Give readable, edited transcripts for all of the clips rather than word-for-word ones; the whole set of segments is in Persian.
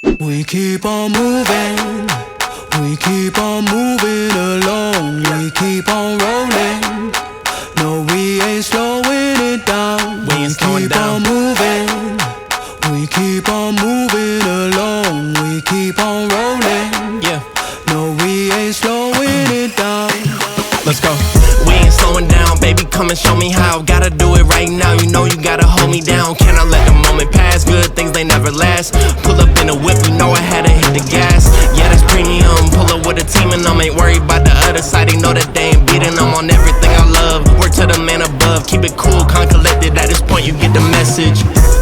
We keep on moving, we keep on moving along, we keep on rolling. No, we ain't slowing it down. We ain't slowing down. On moving, we keep on moving along, we keep on rolling. Yeah. No, we ain't slowing it down. Let's go. We ain't slowing down, baby. Come and show me how. Gotta do it right now. You know you gotta hold me down. Cannot let the moment pass. Good things they never last. Pull up in a whip, you know I had to hit the gas. Yeah, that's premium. Pull up with a team and I'm ain't worried about the other side. They know that they ain't beating. I'm on everything I love. Work to the man above. Keep it cool, calm, collected. At this point you get the message.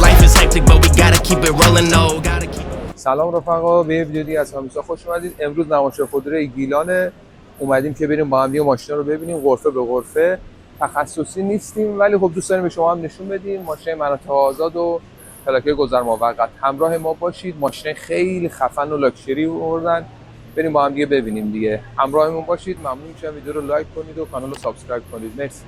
Life is hectic, but we gotta keep it rolling. No, gotta keep. سلام رفقا، به ویدیویی از همیسا خوش اومدید. امروز نمایشگاه خودروی گیلان اومدیم که بریم با هم یه ماشین رو ببینیم غرفه به غرفه. تخصصی نیستیم ولی خب دوست داریم به شما هم نشون بدیم. ماشین مناطق آزاد و پلاکه گذر موقت. همراه ما باشید. ماشین خیلی خفن و لاکچری آوردن. بریم با هم دیگه ببینیم دیگه. همراهمون باشید. ممنون میشم ویدیو رو لایک کنید و کانال رو سابسکرایب کنید. مرسی.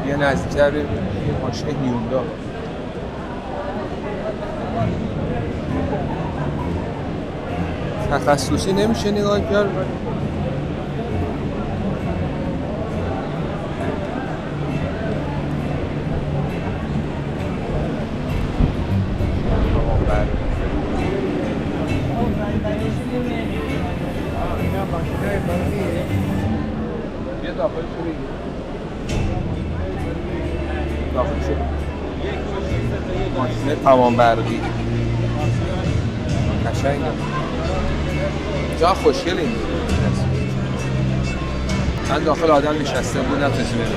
یه نزدیکتر ببینیم یه ماشین هیوندا. تخصصی نمیشه نگاه کرد. یه داخل شو بگیر. داخل شو. ماشین تمام برقی. قشنگه. جا خوشگل این. من داخل آدم نشسته بود نتونستی برم.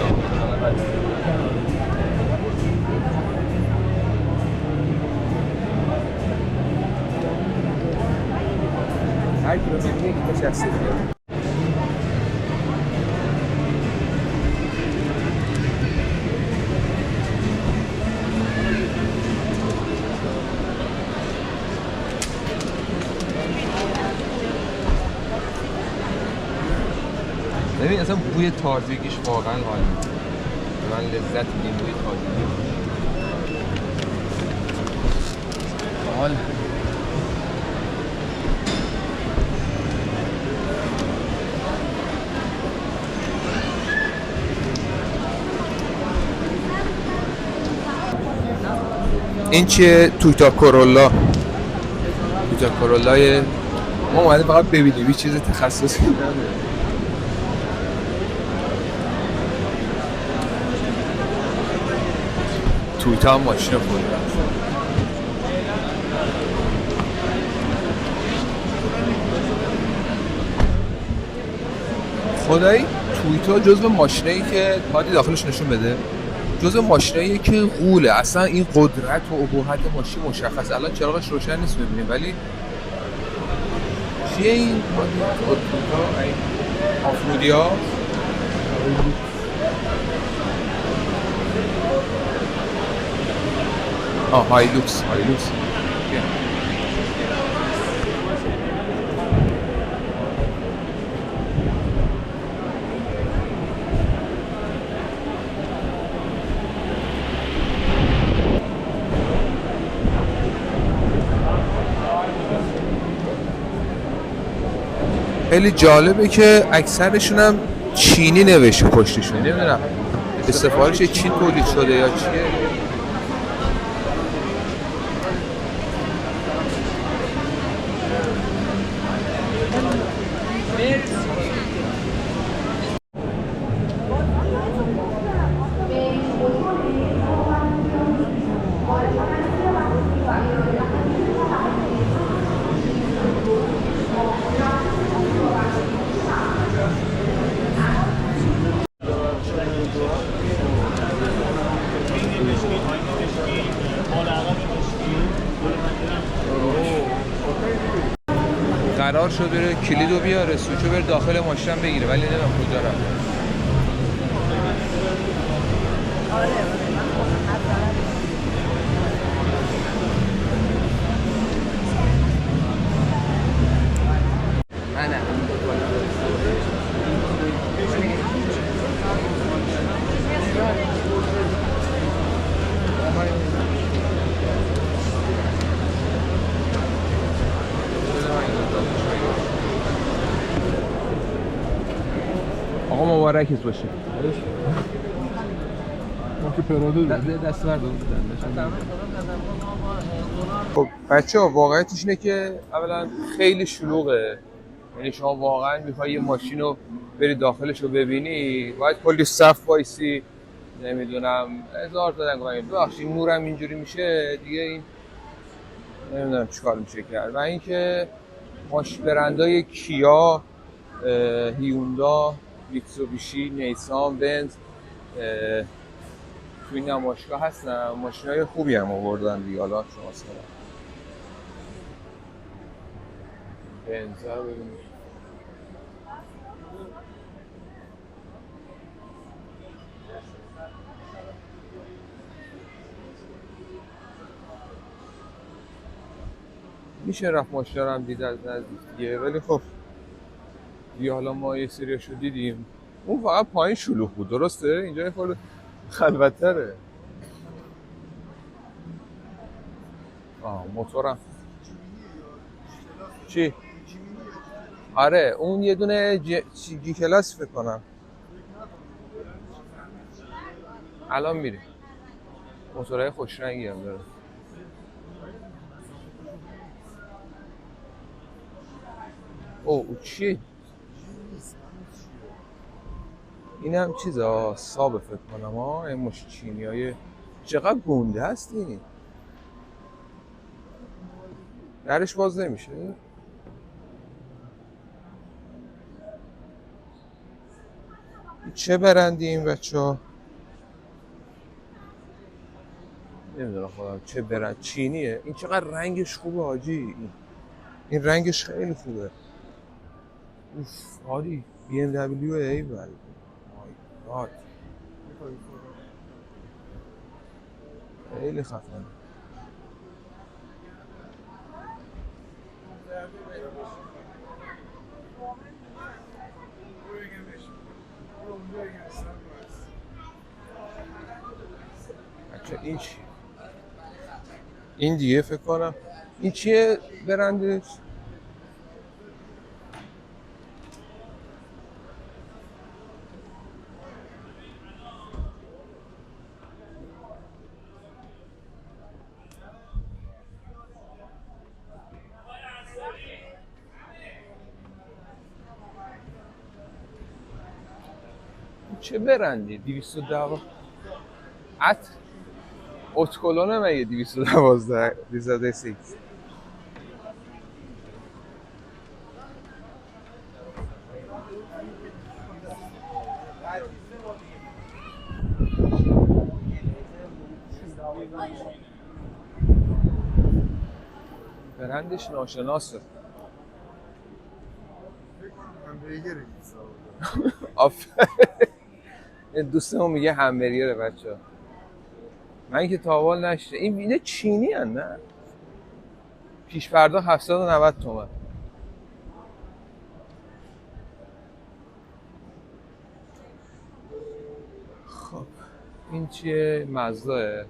هر کی رو می‌بینی که نشسته بود. ببین اصلا بوی تازگیش واقعا حال میده. من لذت میدیم بوی تازگی. حال این چیه؟ تویوتا کورولا. تویوتا کورولای ما اومدیم فقط ببینیم، هیچ چیز تخصصی نداره. تویوتا هم ماشین خوبه. خدایی تویوتا جزو ماشینایی که هادی داخلش نشون بده، جزو ماشینایی که غوله. اصلا این قدرت و ابهت ماشین مشخص. الان چراغش روشن نیست ببینیم ولی چیه این تویوتا؟ این آفرودیا هایلوکس. خیلی جالبه که اکثرشون هم چینی نوشته پشتشون. نمیدونم استفادهش چین تولید شده یا چیه. قرار شد بره کلیدو بیاره، سوچو بره داخل ماشین بگیره ولی نمیدونم کجا رفت. آقا مبارکت باشه. ما که پراده دست بردار. خب بچه‌ها واقعیتش اینه که اولا خیلی شلوغه. یعنی شما واقعا میخوای یه ماشین رو بری داخلش رو ببینی باید کلی صف وایسی، نمیدونم هزار تا دنگو ببخشید نورم اینجوری میشه دیگه، این نمیدونم چیکار میشه کرد. و اینکه برندهای کیا، هیوندا، میتسوبیشی، نیسان، بنز تو این نمایشگاه هستن. ماشینای خوبی هم آوردن دیگه. حالا شما مثلا بنز رو ببینید. میشه رفت ماشینا رو هم دید از نزدیک دیگه، ولی خب دیگه حالا ما یه سریاشو دیدیم. اون فقط پایین شلوغ بود، درسته؟ اینجا یه خورده خلوت‌تره. موتورم چی؟ آره اون یه دونه جی کلاس فکر کنم الان میره. موتورهای خوش رنگی هم داره. او چی؟ این هم چیزا سابه فکر کنم ها. این مش چینی های چقدر گنده هستی. درش باز نمیشه. چه برندی این بچه ها؟ نمیدونم خودم چه برند. چینیه. این چقدر رنگش خوبه حاجی. این رنگش خیلی خوبه. اوف حالی BMW ایول. مای خیلی خفنه. بچه این چی؟ این دیگه فکر کنم این چیه برندش؟ چه برندی؟ 212 اتکلونه مگه 212 206. برندش ناشناسه. آفرین. دوستمون میگه همبرگره بچه‌ها. من که تاوال نشده. این چینی هن نه؟ پیش پرداخت 790 تومن. خب این چیه؟ مزداه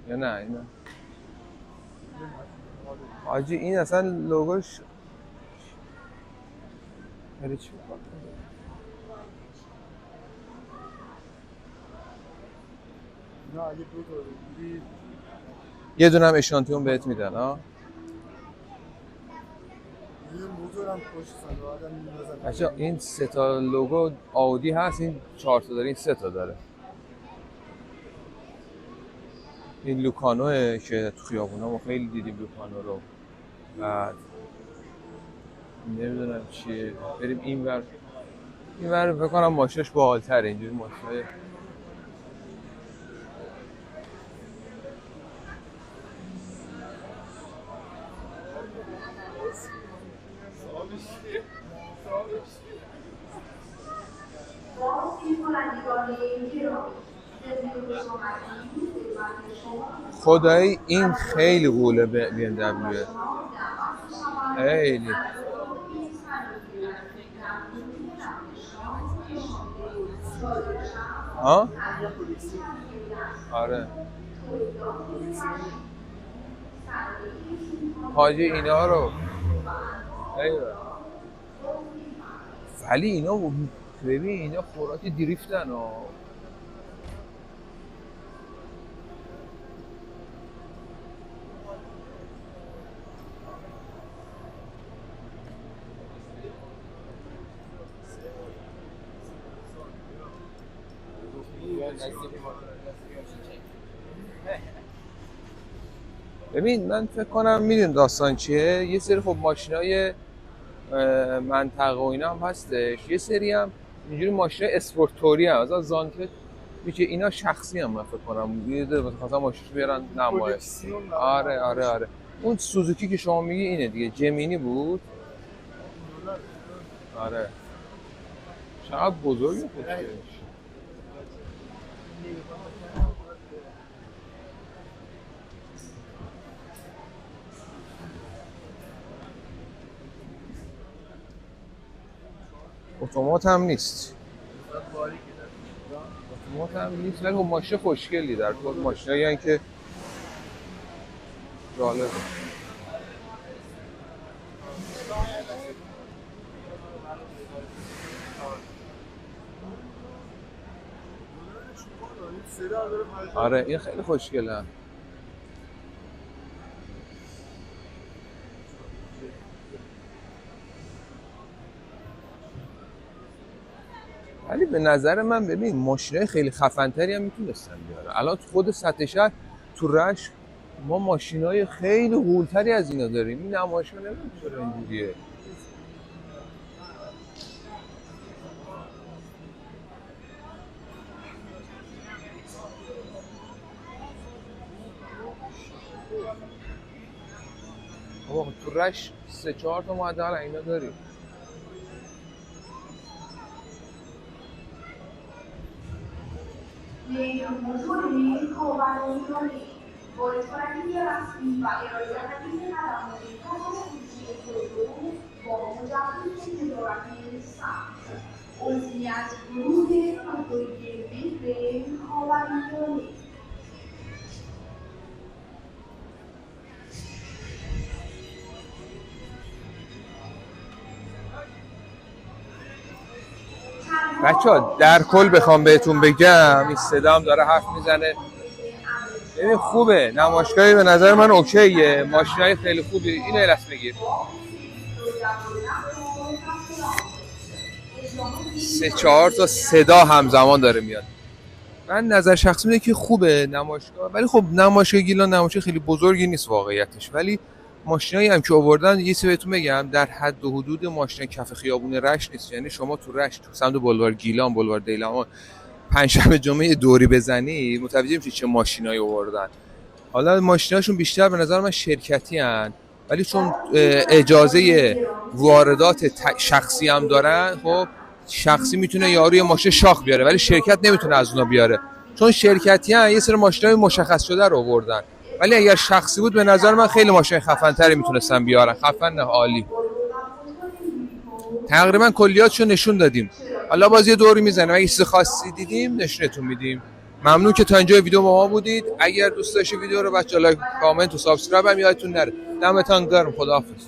یا نه؟ اینا حاجی این اصلا لوگوش خیلی چی بکنه. یه دونه هم اشانتیون بهت میدن ها. بچه این 3 تا لوگو آودی هست، این 4 تا داره، این 3 تا داره. این لوکانوه که تو خیابونا ما خیلی دیدیم لوکانو رو. بعد نمیدونم چیه. بریم اینور فکر کنم ماشینش باحال‌تره. اینجوری ماشینای خدایی این خیلی قوله BMW. خیلی ها؟ آره حاجی اینا رو ولی اینا ببین اینا خوراک دریفتن ها. ببین من فکر کنم میدونم داستان چیه، یه سری خب ماشینای منطقه و اینا هم هستش، یه سری هم اینجوری ماشینای اسپورتوری هم مثلا زانکت میشه، اینا شخصی هم من فکر کنم یه ده مثلا ماشینش بیارن نمایش. آره اون سوزوکی که شما میگی اینه دیگه، جمینی بود. آره چقدر بزرگه خودش. اتومات هم نیست، اتومات هم نیست ولی خب ماشین خوشگلی در کل ماشینایی هستن که جالبه. آره این خیلی خوشگله. ولی به نظر من ببین ماشینای خیلی خفن‌تری هم میتونستن بیارن. الان تو خود سطح شهر تو رشت ما ماشینای خیلی هول‌تری از اینا داریم. این نمایشگاه نمیدونم چرا اینجوریه. آقا تو رشت 3-4 تا ما حداقل اینا داریم. Le motori covano i toni, volesparati aspi, erosati nella musica, e producono pomodori e dorati santi. Ogni ascolute, motori covano i toni. بچه‌ها در کل بخوام بهتون بگم این صدام داره حرف میزنه. ببین خوبه نمایشگاهی به نظر من اوکیه، ماشینای خیلی خوبی. اینو الهی بگیر 3-4 تا صدا همزمان داره میاد. من نظر شخصی اینه که خوبه نمایشگاه، ولی خب نمایشگاه گیلان نمایشگاه خیلی بزرگی نیست واقعیتش. ولی ماشینایی هم که آوردن یه چیزی بهتون بگم، در حد و حدود ماشین کف خیابون رشت نیست. یعنی شما تو رشت تو سمت بولوار گیلان، بولوار دیلمان پنجشنبه جمعه دوری بزنی متوجه میشی چه ماشینایی آوردن. حالا ماشیناشون بیشتر به نظر من شرکتی ان، ولی چون اجازه واردات شخصی هم دارن، خب شخصی میتونه یاروی ماشین شاخ بیاره ولی شرکت نمیتونه از اونا بیاره. چون شرکتی ان یه سری ماشینای مشخص شده رو آوردن، ولی اگر شخصی بود به نظر من خیلی ماشین خفن‌تری میتونستن بیارن. خفن نه عالی. تقریبا کلیاتشو نشون دادیم. حالا باز یه دوری میزنیم، اگه چیز خاصی دیدیم نشونتون میدیم. ممنون که تا اینجا ویدیو با ما بودید. اگر دوست داشتید ویدیو رو بچه‌ها لایک، کامنت و سابسکرایب هم یادتون نره. دمتون گرم. خداحافظ.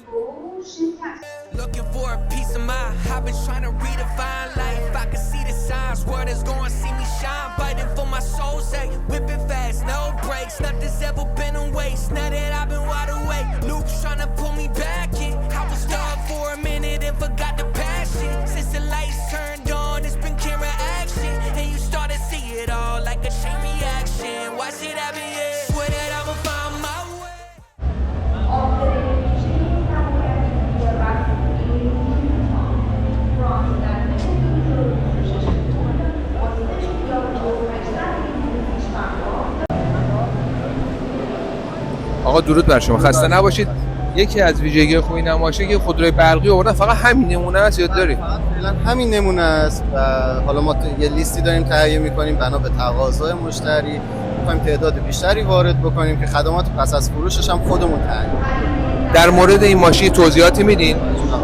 Looking for a piece of mind. I've been trying to redefine life. I can see the signs. World is going to see me shine. Fighting for my soul's sake. Whipping fast, no brakes. Nothing's ever been a waste. Now that I've been wide awake. Luke's trying to pull me back in. I was stuck for a minute and forgot the passion. Since the lights turned on, it's been camera action. And you start to see it all like a chain reaction. Watch it happen, yeah. Swear that I'ma find my way. آقا درود بر شما، خسته نباشید. یکی از ویژگی خوب این نمایشه که خودروی برقی آوردن. فقط همین نمونه است یا داری؟ فعلا همین نمونه است و حالا ما یه لیستی داریم تهیه می‌کنیم بنا به تقاضای مشتری. می‌خوایم تعداد بیشتری وارد بکنیم که خدمات پس از فروشش هم خودمون تهیه کنیم. در مورد این ماشین توضیحاتی میدین؟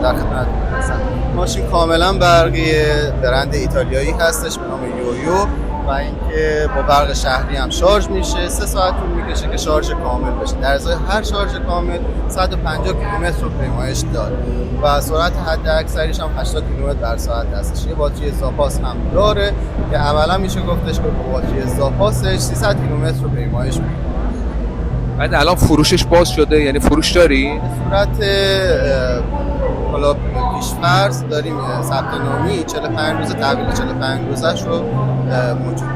در خدمت هستم. ماشین کاملا برقیه، برند ایتالیایی هستش به نام یویو و اینکه با برق شهری هم شارژ میشه. 3 ساعت طول میکشه که شارژ کامل بشه. در ازای هر شارژ کامل 150 کیلومتر رو پیمایش داره و سرعت حد اکثریش هم 80 کیلومتر در ساعت هستش. یه باتری زاپاس هم داره که عملا میشه گفتش که با باتری زاپاسش 300 کیلومتر رو پیمایش میده. بعد الان فروشش باز شده، یعنی فروش داری؟ به صورت حالا پیش‌فرض داریم ثبت نامی 45 روز تحویل 45 روزش رو موجود.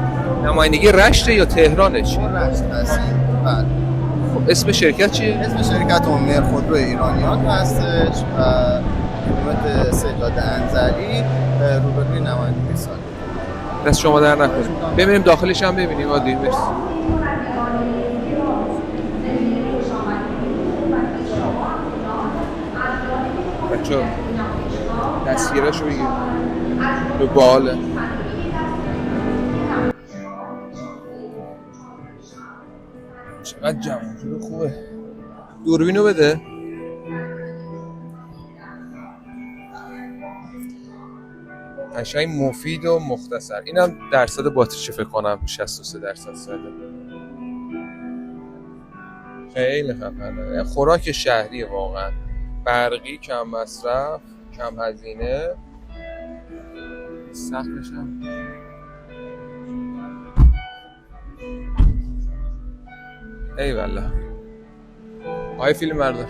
نمایندگی رشته یا تهرانه چی؟ رشت هستیم. بله. خب اسم شرکت چیه؟ اسم شرکت اونمر خودرو ایرانیان هستش و کیلومتر 3 جاده انزلی روبروی نمایندگی سال. دست شما در نکنه. ببینیم داخلش هم ببینیم. عادی مرسی. بچه دستگیرش رو بگیر به باله. چقدر جمعه خوبه. دوربینو بده. قشنگ مفید و مختصر. اینم درصد باتریش فکر کنم 63% ساده. خیلی خفنه. خوراک شهریه واقعا. برقی، کم مصرف، کم هزینه. سقفش هم ای والله. آقای فیلم بردار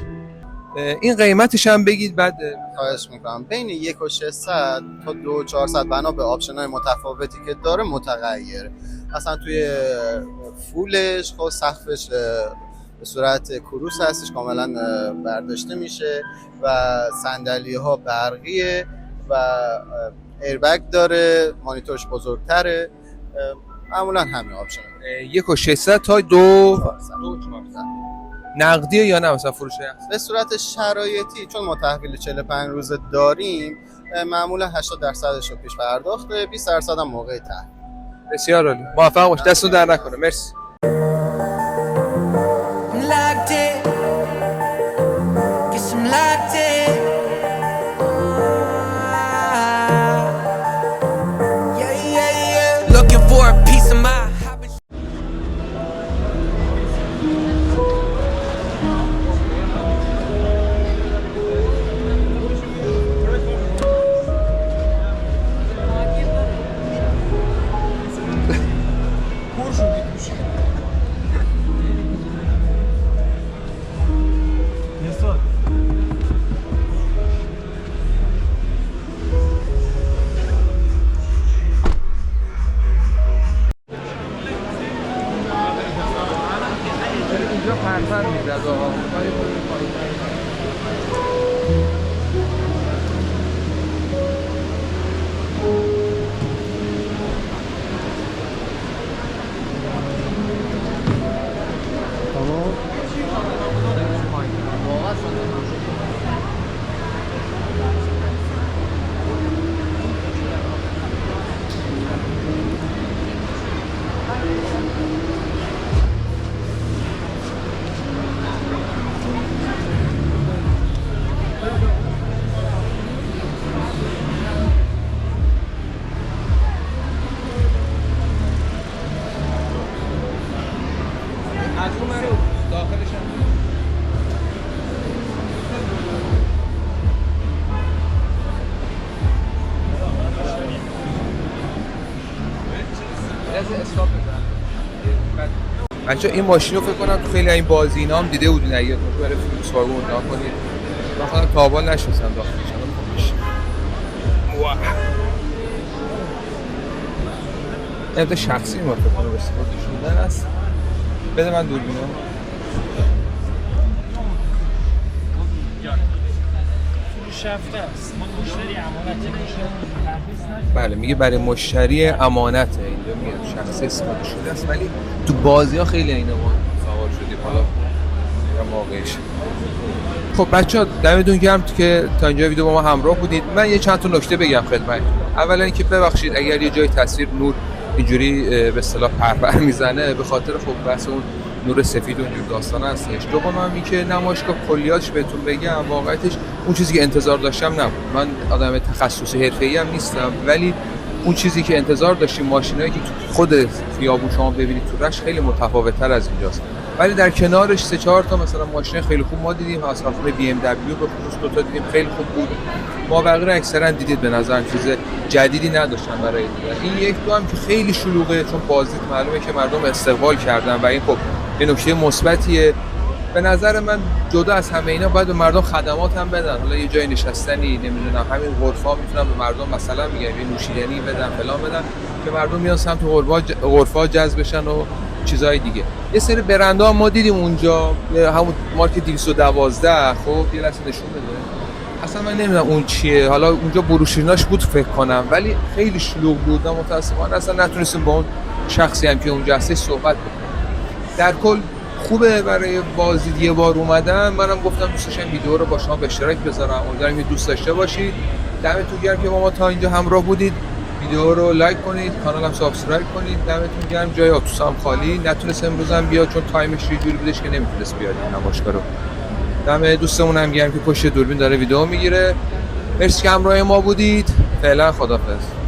این قیمتش هم بگید. بعد خواهش میکنم. بین 1,600 تا 2,400 بنا به آپشن‌های متفاوتی که داره متغیره. مثلا توی فولش خب سقفش به صورت کروس هستش، کاملا برداشته میشه و صندلی ها برقیه و ایربگ داره، مانیتورش بزرگتره. معمولا همین آپشن 1,600 تا 2,400 نقدیه یا نه مثلا فروش به صورت شرایطی. چون ما تحویل 45 روزه داریم معمولا 80% رو پیش پرداخته، 20% هم موقع تحویل. بسیار عالی. موفق باش. دستتون در نکنه. مرسی. اینجا پرپر میزد آقا. بچه این ماشین رو فکر کنم تو خیلی این بازینا هم دیده بودین. اگه تو برای فیلم سوارگون نگاه کنید من خودم تا حالا نشستم داخلش. واه این شخصی ما فکر کنم استفاده شده است. بده من دوربینو. شفته است. مشتری امانت بله میگه برای مشتری امانته. اینجا میگه شخصی استفاده شده است ولی تو بازی ها خیلی اینا ما سوار شدیم. حالا واقعیش. خب بچه‌ها دمتون گرم که تا اینجا ویدیو با ما همراه بودید. من یه چند تا نکته بگم خدمتتون. اولا اینکه ببخشید اگر یه جای تصویر نور اینجوری به اصطلاح پرپر میزنه به خاطر خب بحث اون نور سفید و اینجور داستان هستش. دوم هم این که نمایشگاه کلیاتش بهتون بگم واقعیتش اون چیزی که انتظار داشتم نبود. من آدم تخصصی حرفه‌ای هم نیستم ولی اون چیزی که انتظار داشتیم ماشینایی که تو خود خیابون شما ببینید تو رشت خیلی متفاوت‌تر از اینجاست. ولی در کنارش 3-4 تا مثلا ماشین خیلی خوب ما دیدیم، از خود BMW به خصوص 2 تا دیدیم خیلی خوب بود. ما بقیه اکثرا دیدید به نظر چیز جدیدی نداشتن برای دیدن. این یک دو هم که خیلی شلوغه چون بازدید معلومه که مردم استقبال کردن و این خب یه نکته مثبتیه. به نظر من جدا از همه اینا باید به مردم خدمات هم بدن. حالا یه جای نشستنی نمیدونم همین غرفا میتونن به مردم مثلا میگم یه نوشیدنی بدن فلان بدن که مردم میان سمت غرفا جذب بشن و چیزای دیگه. یه سری برندها ما دیدیم اونجا همون مارک 212 خب یه لحظه نشون بده. اصلا من نمیدونم اون چیه، حالا اونجا بروشوریناش بود فکر کنم ولی خیلی شلوغ بود و متاسفانه اصلا نتونستیم با اون شخصی هم که اونجا هستش صحبت بکنیم. در کل خوبه برای بازدید یه بار اومدم. منم گفتم دوست داشتم ویدیو رو با شما به اشتراک بذارم، امیدوارم که دوست داشته باشید. دمتون گرم که با ما تا اینجا همراه بودید. ویدیو رو لایک کنید، کانالم سابسکرایب کنید. دمتون گرم. جای آتوس هم خالی، نتونست امروز هم بیاد چون تایمش یه جوری بودش که نمیتونست بیاد این نمایشگاه رو. دم دوستمون هم گرم که پشت دوربین داره ویدیو میگیره. مرسی که همراه ما بودید. فعلا خداحافظ.